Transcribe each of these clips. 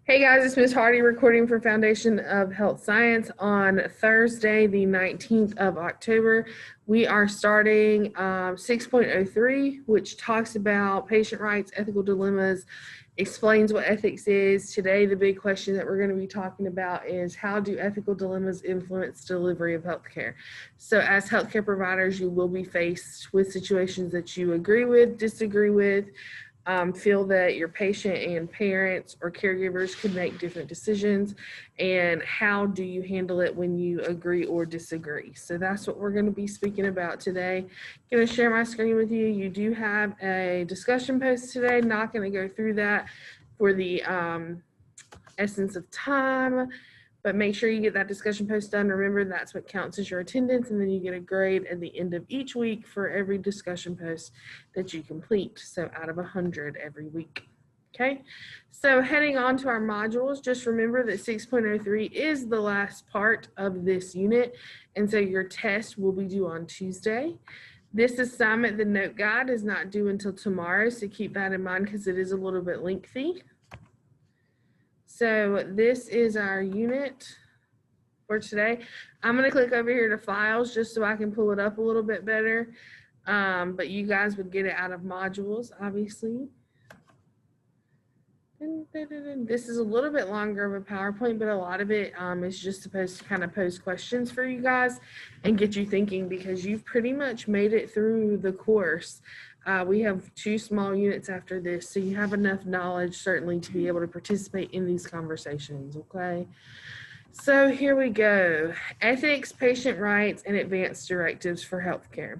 Hey guys, it's Ms. Hardy recording for Foundation of Health Science on Thursday, the 19th of October. We are starting 6.03, which talks about patient rights, ethical dilemmas, explains what ethics is. Today, the big question that we're going to be talking about is how do ethical dilemmas influence delivery of healthcare? So as healthcare providers, you will be faced with situations that you agree with, disagree with, feel that your patient and parents or caregivers could make different decisions, and how do you handle it when you agree or disagree. So that's what we're going to be speaking about today. I'm going to share my screen with you. You do have a discussion post today. Not going to go through that for the essence of time, but make sure you get that discussion post done. Remember, that's what counts as your attendance, and then you get a grade at the end of each week for every discussion post that you complete. So out of 100 every week. Okay, so heading on to our modules, just remember that 6.03 is the last part of this unit, and so your test will be due on Tuesday. This assignment, the note guide, is not due until tomorrow, so keep that in mind because it is a little bit lengthy. So this is our unit for today. I'm going to click over here to files just so I can pull it up a little bit better. But you guys would get it out of modules, obviously. This is a little bit longer of a PowerPoint, but a lot of it is just supposed to kind of pose questions for you guys and get you thinking, because you've pretty much made it through the course. We have 2 small units after this, so you have enough knowledge certainly to be able to participate in these conversations, okay? So here we go. Ethics, patient rights, and advanced directives for healthcare.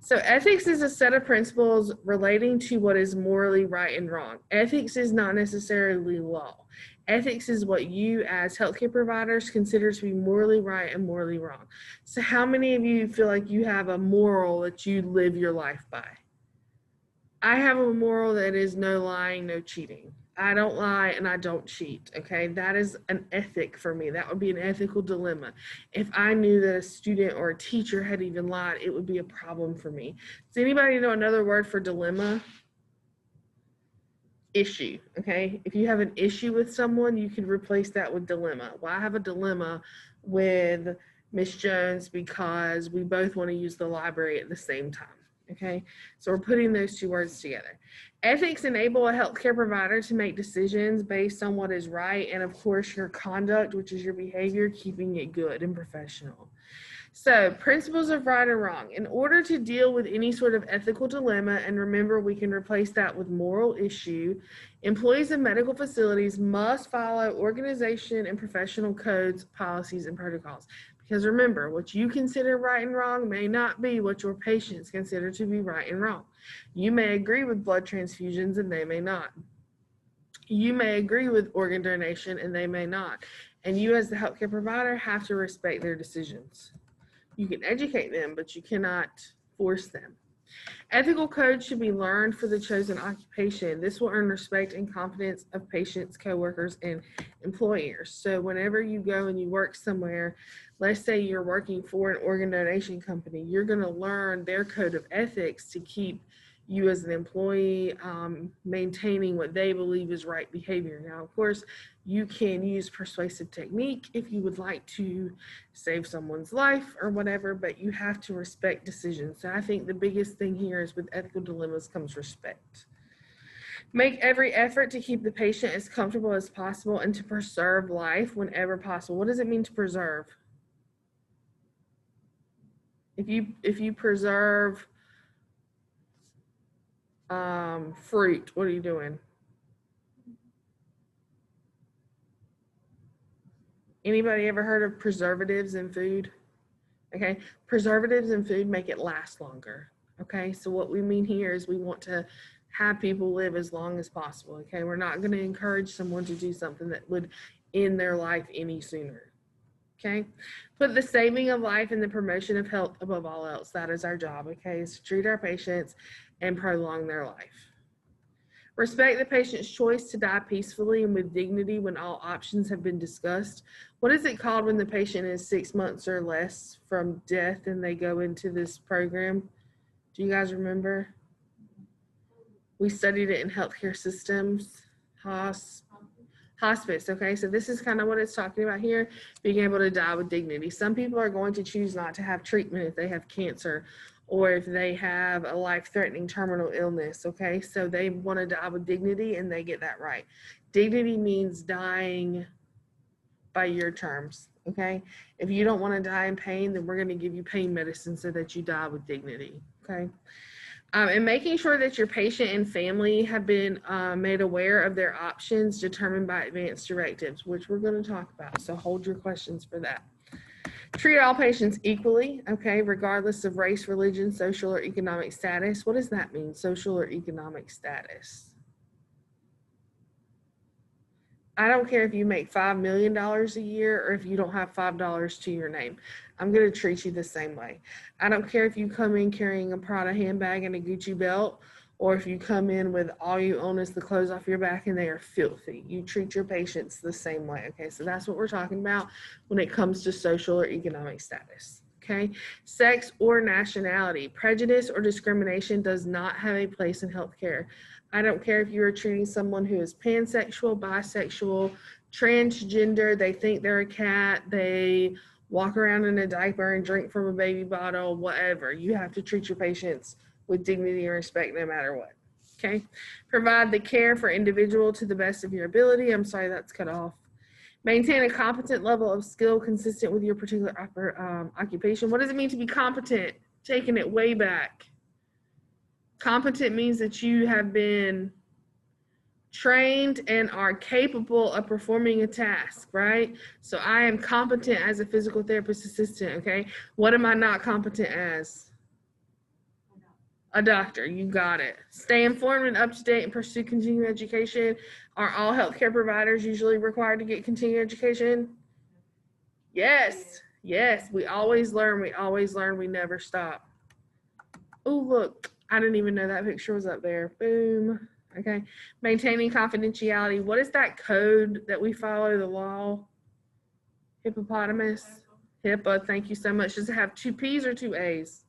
So ethics is a set of principles relating to what is morally right and wrong. Ethics is not necessarily law. Ethics is what you as healthcare providers consider to be morally right and morally wrong. So how many of you feel like you have a moral that you live your life by? I have a moral that is no lying, no cheating. I don't lie and I don't cheat, okay? That is an ethic for me. That would be an ethical dilemma. If I knew that a student or a teacher had even lied, it would be a problem for me. Does anybody know another word for dilemma? Issue, okay? If you have an issue with someone, you could replace that with dilemma. Well, I have a dilemma with Miss Jones because we both want to use the library at the same time. Okay, so we're putting those 2 words together. Ethics enable a healthcare provider to make decisions based on what is right, and of course your conduct, which is your behavior, keeping it good and professional. So, principles of right or wrong. In order to deal with any sort of ethical dilemma, and remember we can replace that with moral issue, employees of medical facilities must follow organization and professional codes, policies, and protocols. Because remember, what you consider right and wrong may not be what your patients consider to be right and wrong. You may agree with blood transfusions and they may not. You may agree with organ donation and they may not. And you as the healthcare provider have to respect their decisions. You can educate them, but you cannot force them. Ethical codes should be learned for the chosen occupation. This will earn respect and confidence of patients, coworkers, and employers. So whenever you go and you work somewhere, let's say you're working for an organ donation company, you're going to learn their code of ethics to keep you as an employee maintaining what they believe is right behavior. Now, of course, you can use persuasive technique if you would like to save someone's life or whatever, but you have to respect decisions. So I think the biggest thing here is with ethical dilemmas comes respect. Make every effort to keep the patient as comfortable as possible and to preserve life whenever possible. What does it mean to preserve? If you preserve fruit, what are you doing? Anybody ever heard of preservatives in food? Okay, preservatives in food make it last longer. Okay, so what we mean here is we want to have people live as long as possible. Okay, we're not going to encourage someone to do something that would end their life any sooner. Okay, put the saving of life and the promotion of health above all else. That is our job. Okay, is to treat our patients and prolong their life. Respect the patient's choice to die peacefully and with dignity when all options have been discussed. What is it called when the patient is 6 months or less from death and they go into this program? Do you guys remember? We studied it in healthcare systems. Hospice, okay? So this is kind of what it's talking about here, being able to die with dignity. Some people are going to choose not to have treatment if they have cancer or if they have a life-threatening terminal illness, okay? So they want to die with dignity, and they get that right. Dignity means dying by your terms, okay? If you don't want to die in pain, then we're going to give you pain medicine so that you die with dignity, okay? And making sure that your patient and family have been made aware of their options determined by advanced directives, which we're going to talk about. So hold your questions for that. Treat all patients equally, okay, regardless of race, religion, social, or economic status. What does that mean, social or economic status? I don't care if you make $5 million a year or if you don't have $5 to your name. I'm going to treat you the same way. I don't care if you come in carrying a Prada handbag and a Gucci belt, or if you come in with all you own is the clothes off your back and they are filthy. You treat your patients the same way, okay? So that's what we're talking about when it comes to social or economic status, okay? Sex or nationality. Prejudice or discrimination does not have a place in healthcare. I don't care if you are treating someone who is pansexual, bisexual, transgender, they think they're a cat, they walk around in a diaper and drink from a baby bottle, whatever. You have to treat your patients with dignity and respect no matter what, okay? Provide the care for individual to the best of your ability. I'm sorry, that's cut off. Maintain a competent level of skill consistent with your particular occupation. What does it mean to be competent? Taking it way back. Competent means that you have been trained and are capable of performing a task, right? So I am competent as a physical therapist assistant, okay? What am I not competent as? A doctor. You got it. Stay informed and up to date and pursue continuing education. Are all healthcare providers usually required to get continuing education? Yes. Yes. We always learn. We always learn. We never stop. Oh, look. I didn't even know that picture was up there. Boom. Okay. Maintaining confidentiality. What is that code that we follow, the law? Hippopotamus? HIPAA. Thank you so much. Does it have 2 P's or 2 A's?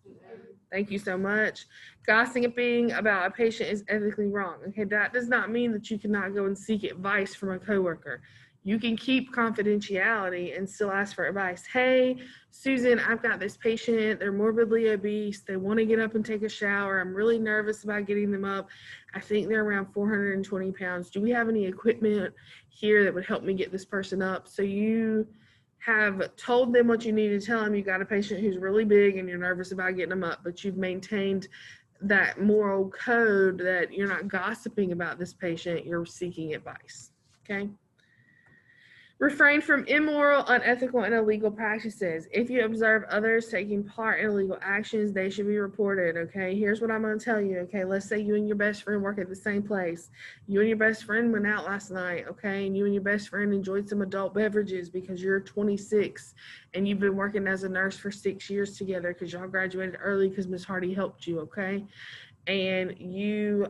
Thank you so much. Gossiping about a patient is ethically wrong. Okay, that does not mean that you cannot go and seek advice from a coworker. You can keep confidentiality and still ask for advice. Hey, Susan, I've got this patient. They're morbidly obese. They want to get up and take a shower. I'm really nervous about getting them up. I think they're around 420 pounds. Do we have any equipment here that would help me get this person up? So you have told them what you need to tell them. You got a patient who's really big and you're nervous about getting them up, but you've maintained that moral code that you're not gossiping about this patient, you're seeking advice, okay? Refrain from immoral, unethical, and illegal practices. If you observe others taking part in illegal actions, they should be reported, okay? Here's what I'm going to tell you, okay? Let's say you and your best friend work at the same place. You and your best friend went out last night, okay? And you and your best friend enjoyed some adult beverages because you're 26 and you've been working as a nurse for 6 years together because y'all graduated early because Miss Hardy helped you, okay? And you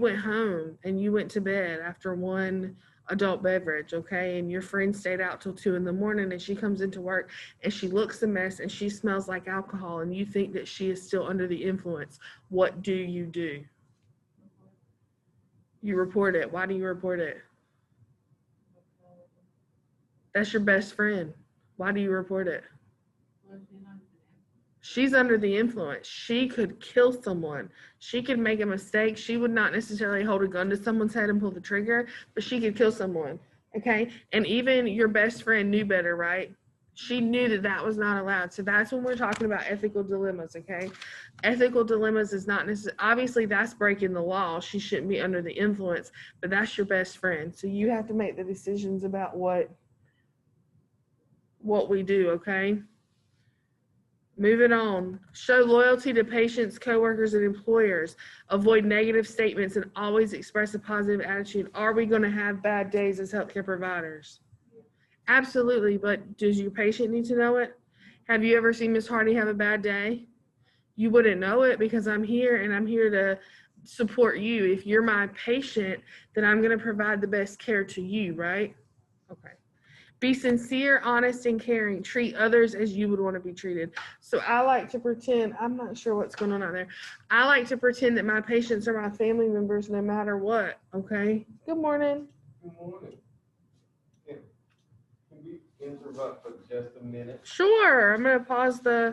went home and you went to bed after one adult beverage, okay, and your friend stayed out till 2 a.m. and she comes into work and she looks a mess and she smells like alcohol and you think that she is still under the influence. What do? You report it. Why do you report it? That's your best friend. Why do you report it? She's under the influence. She could kill someone. She could make a mistake. She would not necessarily hold a gun to someone's head and pull the trigger, but she could kill someone, okay? And even your best friend knew better, right? She knew that that was not allowed. So that's when we're talking about ethical dilemmas, okay? Ethical dilemmas is not necessarily, obviously that's breaking the law. She shouldn't be under the influence, but that's your best friend. So you have to make the decisions about what we do, okay? Moving on. Show loyalty to patients, coworkers, and employers. Avoid negative statements and always express a positive attitude. Are we going to have bad days as healthcare providers? Absolutely, but does your patient need to know it? Have you ever seen Miss Hardy have a bad day? You wouldn't know it because I'm here and I'm here to support you. If you're my patient, then I'm going to provide the best care to you, right? Okay. Be sincere, honest, and caring. Treat others as you would want to be treated. So I like to pretend, I'm not sure what's going on out there. I like to pretend that my patients are my family members no matter what, okay? Good morning. Good morning. interrupt for just a minute? Sure, I'm gonna pause the